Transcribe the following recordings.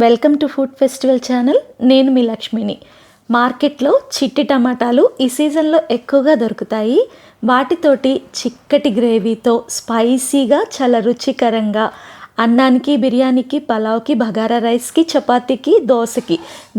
Welcome to food festival channel. నేను మీ లక్ష్మిని. మార్కెట్లో చిట్టి టమాటాలు ఈ సీజన్లో ఎక్కువగా దొరుకుతాయి. వాటితోటి చిక్కటి గ్రేవీతో స్పైసీగా చాలా రుచికరంగా అన్నానికి, బిర్యానీకి, పలావ్కి, బగారా రైస్కి, చపాతీకి, దోశకి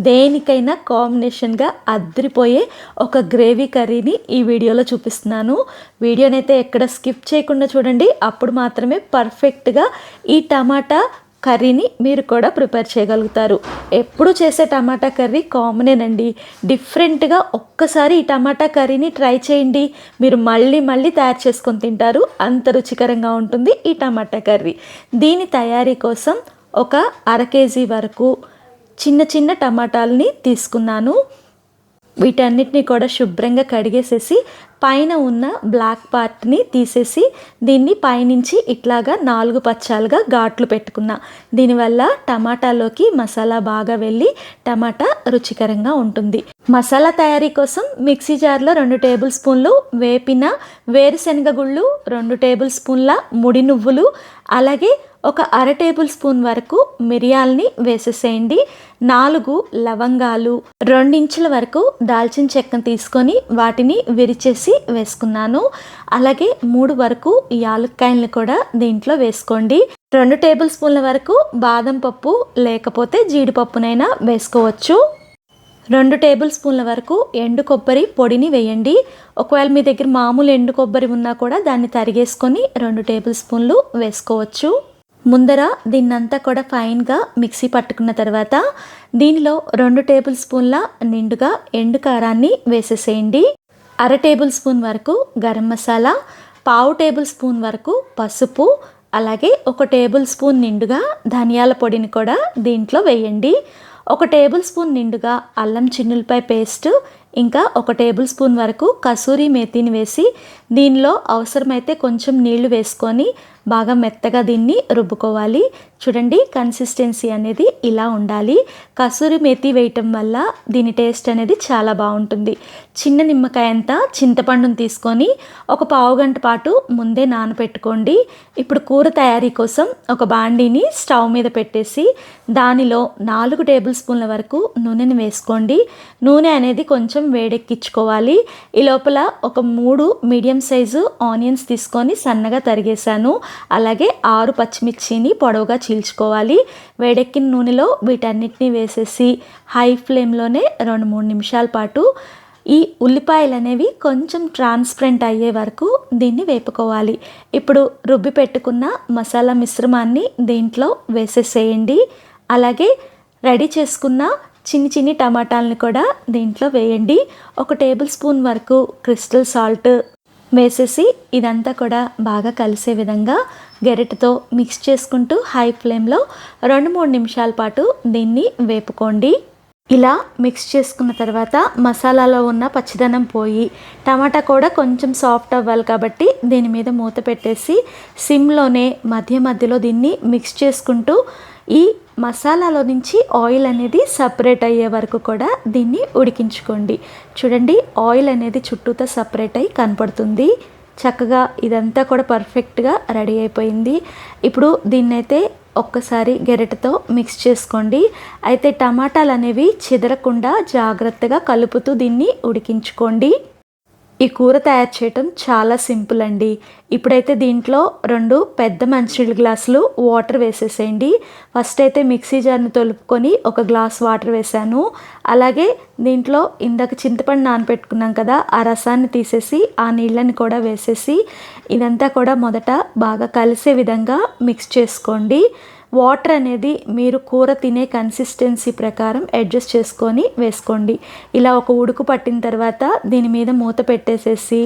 దేనికైనా కాంబినేషన్గా అద్రిపోయే ఒక గ్రేవీ కర్రీని ఈ వీడియోలో చూపిస్తున్నాను. వీడియోనైతే ఎక్కడ స్కిప్ చేయకుండా చూడండి. అప్పుడు మాత్రమే పర్ఫెక్ట్గా ఈ టమాటా కర్రీని మీరు కూడా ప్రిపేర్ చేయగలుగుతారు. ఎప్పుడు చేసే టమాటా కర్రీ కామనేనండి. డిఫరెంట్గా ఒక్కసారి ఈ టమాటా కర్రీని ట్రై చేయండి. మీరు మళ్ళీ మళ్ళీ తయారు చేసుకొని తింటారు. అంత రుచికరంగా ఉంటుంది ఈ టమాటా కర్రీ. దీని తయారీ కోసం ఒక 1/2 కేజీ వరకు చిన్న చిన్న టమాటాలని తీసుకున్నాను. వీటన్నిటిని కూడా శుభ్రంగా కడిగేసేసి పైన ఉన్న బ్లాక్ పార్ట్ని తీసేసి దీన్ని పైనుంచి ఇట్లాగా 4 పచ్చాలుగా ఘాట్లు పెట్టుకున్నా. దీనివల్ల టమాటాలోకి మసాలా బాగా వెళ్ళి టమాటా రుచికరంగా ఉంటుంది. మసాలా తయారీ కోసం మిక్సీ జార్లో 2 టేబుల్ స్పూన్లు వేపిన వేరుశనగ గుళ్ళు, 2 టేబుల్ స్పూన్ల ముడి నువ్వులు, అలాగే ఒక 1/2 టేబుల్ స్పూన్ వరకు మిరియాలని వేసేసేయండి. 4 లవంగాలు, 2 ఇంచుల వరకు దాల్చిన చెక్కను తీసుకొని వాటిని విరిచేసి వేసుకున్నాను. అలాగే 3 వరకు యాలక్కాయలను కూడా దీంట్లో వేసుకోండి. 2 టేబుల్ స్పూన్ల వరకు బాదం పప్పు లేకపోతే జీడిపప్పునైనా వేసుకోవచ్చు. 2 టేబుల్ స్పూన్ల వరకు ఎండు కొబ్బరి పొడిని వేయండి. ఒకవేళ మీ దగ్గర మామూలు ఎండు కొబ్బరి ఉన్నా కూడా దాన్ని తరిగేసుకొని 2 టేబుల్ స్పూన్లు వేసుకోవచ్చు. ముందర దీన్నంతా కూడా ఫైన్గా మిక్సీ పట్టుకున్న తర్వాత దీనిలో 2 టేబుల్ స్పూన్ల నిండుగా ఎండు కారాన్ని వేసేసేయండి. 1/2 టేబుల్ స్పూన్ వరకు గరం మసాలా, 1/2 టేబుల్ స్పూన్ వరకు పసుపు, అలాగే 1 టేబుల్ స్పూన్ నిండుగా ధనియాల పొడిని కూడా దీంట్లో వేయండి. 1 టేబుల్ స్పూన్ నిండుగా అల్లం చిన్నులపాయ పేస్ట్, ఇంకా 1 టేబుల్ స్పూన్ వరకు కసూరి మేతిని వేసి దీనిలో అవసరమైతే కొంచెం నీళ్లు వేసుకొని బాగా మెత్తగా దీన్ని రుబ్బుకోవాలి. చూడండి, కన్సిస్టెన్సీ అనేది ఇలా ఉండాలి. కసూరి మేతి వేయటం వల్ల దీని టేస్ట్ అనేది చాలా బాగుంటుంది. చిన్న నిమ్మకాయ అంత చింతపండును తీసుకొని ఒక పావు గంట పాటు ముందే నానబెట్టుకోండి. ఇప్పుడు కూర తయారీ కోసం ఒక బాండీని స్టవ్ మీద పెట్టేసి దానిలో 4 టేబుల్ స్పూన్ల వరకు నూనెని వేసుకోండి. నూనె అనేది కొంచెం వేడెక్కించుకోవాలి. ఈ లోపల ఒక 3 మీడియం సైజు ఆనియన్స్ తీసుకొని సన్నగా తరిగేశాను. అలాగే 6 పచ్చిమిర్చిని పొడవుగా చీల్చుకోవాలి. వేడెక్కిన నూనెలో వీటన్నిటిని వేసేసి హై ఫ్లేమ్లోనే 2-3 నిమిషాల పాటు ఈ ఉల్లిపాయలు అనేవి కొంచెం ట్రాన్స్పరెంట్ అయ్యే వరకు దీన్ని వేపుకోవాలి. ఇప్పుడు రుబ్బి పెట్టుకున్న మసాలా మిశ్రమాన్ని దీంట్లో వేసేసేయండి. అలాగే రెడీ చేసుకున్న చిన్ని టమాటాలను కూడా దీంట్లో వేయండి. 1 టేబుల్ స్పూన్ వరకు క్రిస్టల్ సాల్ట్ వేసేసి ఇదంతా కూడా బాగా కలిసే విధంగా గరిటెతో మిక్స్ చేసుకుంటూ హై ఫ్లేమ్లో 2-3 నిమిషాల పాటు దీన్ని వేపుకోండి. ఇలా మిక్స్ చేసుకున్న తర్వాత మసాలాలో ఉన్న పచ్చిదనం పోయి టమాటా కూడా కొంచెం సాఫ్ట్ అవ్వాలి కాబట్టి దీని మీద మూత పెట్టేసి సిమ్లోనే మధ్యలో దీన్ని మిక్స్ చేసుకుంటూ ఈ మసాలాలో నుంచి ఆయిల్ అనేది సపరేట్ అయ్యే వరకు కూడా దీన్ని ఉడికించుకోండి. చూడండి, ఆయిల్ అనేది చుట్టూతో సపరేట్ అయ్యి కనపడుతుంది. చక్కగా ఇదంతా కూడా పర్ఫెక్ట్గా రెడీ అయిపోయింది. ఇప్పుడు దీన్నైతే ఒక్కసారి గెరెటతో మిక్స్ చేసుకోండి. అయితే టమాటాలు అనేవి చెదరకుండా జాగ్రత్తగా కలుపుతూ దీన్ని ఉడికించుకోండి. ఈ కూర తయారు చేయటం చాలా సింపుల్ అండి. ఇప్పుడైతే దీంట్లో 2 పెద్ద మంచినీళ్ళ గ్లాసులు వాటర్ వేసేసేయండి. ఫస్ట్ అయితే మిక్సీ జార్ని తొలుపుకొని 1 గ్లాస్ వాటర్ వేసాను. అలాగే దీంట్లో ఇందాక చింతపండు నానబెట్టుకున్నాం కదా, ఆ రసాన్ని తీసేసి ఆ నీళ్ళని కూడా వేసేసి ఇదంతా కూడా మొదట బాగా కలిసే విధంగా మిక్స్ చేసుకోండి. వాటర్ అనేది మీరు కూర తినే కన్సిస్టెన్సీ ప్రకారం అడ్జస్ట్ చేసుకొని వేసుకోండి. ఇలా ఒక ఉడుకు పట్టిన తర్వాత దీని మీద మూత పెట్టేసేసి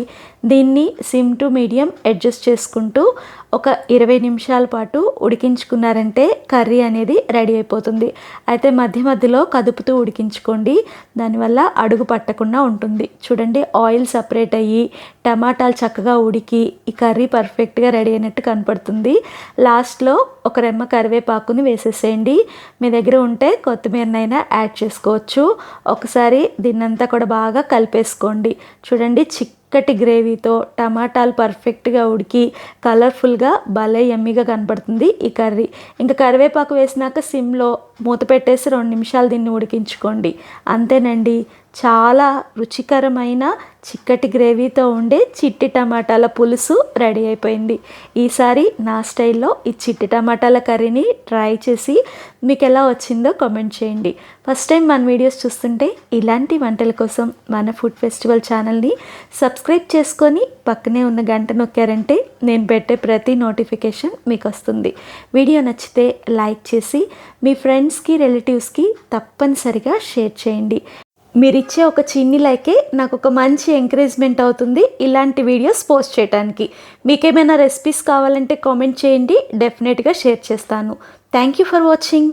దీన్ని సిమ్ టు మీడియం అడ్జస్ట్ చేసుకుంటూ ఒక 20 నిమిషాల పాటు ఉడికించుకున్నారంటే కర్రీ అనేది రెడీ అయిపోతుంది. అయితే మధ్యలో కదుపుతూ ఉడికించుకోండి. దానివల్ల అడుగు పట్టకుండా ఉంటుంది. చూడండి, ఆయిల్ సపరేట్ అయ్యి టమాటాలు చక్కగా ఉడికి ఈ కర్రీ పర్ఫెక్ట్గా రెడీ అయినట్టు కనపడుతుంది. లాస్ట్లో ఒక రెమ్మ కరివేపాకు కరివేపాకుని వేసేసేయండి. మీ దగ్గర ఉంటే కొత్తిమీరనైనా యాడ్ చేసుకోవచ్చు. ఒకసారి దీన్నంతా కూడా బాగా కలిపేసుకోండి. చూడండి, చిక్కటి గ్రేవీతో టమాటాలు పర్ఫెక్ట్గా ఉడికి కలర్ఫుల్గా భలే యమ్మీగా కనపడుతుంది ఈ కర్రీ. ఇంకా కరివేపాకు వేసినాక సిమ్లో మూత పెట్టేసి 2 నిమిషాలు దీన్ని ఉడికించుకోండి. అంతేనండి, చాలా రుచికరమైన చిక్కటి గ్రేవీతో ఉండే చిట్టి టమాటాల పులుసు రెడీ అయిపోయింది. ఈసారి నా స్టైల్లో ఈ చిట్టి టమాటాల కర్రీని ట్రై చేసి మీకు ఎలా వచ్చిందో కామెంట్ చేయండి. ఫస్ట్ టైం మన వీడియోస్ చూస్తుంటే ఇలాంటి వంటల కోసం మన ఫుడ్ ఫెస్టివల్ ఛానల్ని సబ్స్క్రైబ్ చేసుకొని పక్కనే ఉన్న గంట నొక్కారంటే నేను పెట్టే ప్రతి నోటిఫికేషన్ మీకు వస్తుంది. వీడియో నచ్చితే లైక్ చేసి మీ ఫ్రెండ్స్కి, రిలేటివ్స్కి తప్పనిసరిగా షేర్ చేయండి. మీరిచ్చే ఒక చిన్ని లైకే నాకు ఒక మంచి ఎంకరేజ్మెంట్ అవుతుంది ఇలాంటి వీడియోస్ పోస్ట్ చేయడానికి. మీకేమైనా రెసిపీస్ కావాలంటే కామెంట్ చేయండి, డెఫినెట్గా షేర్ చేస్తాను. Thank you for watching.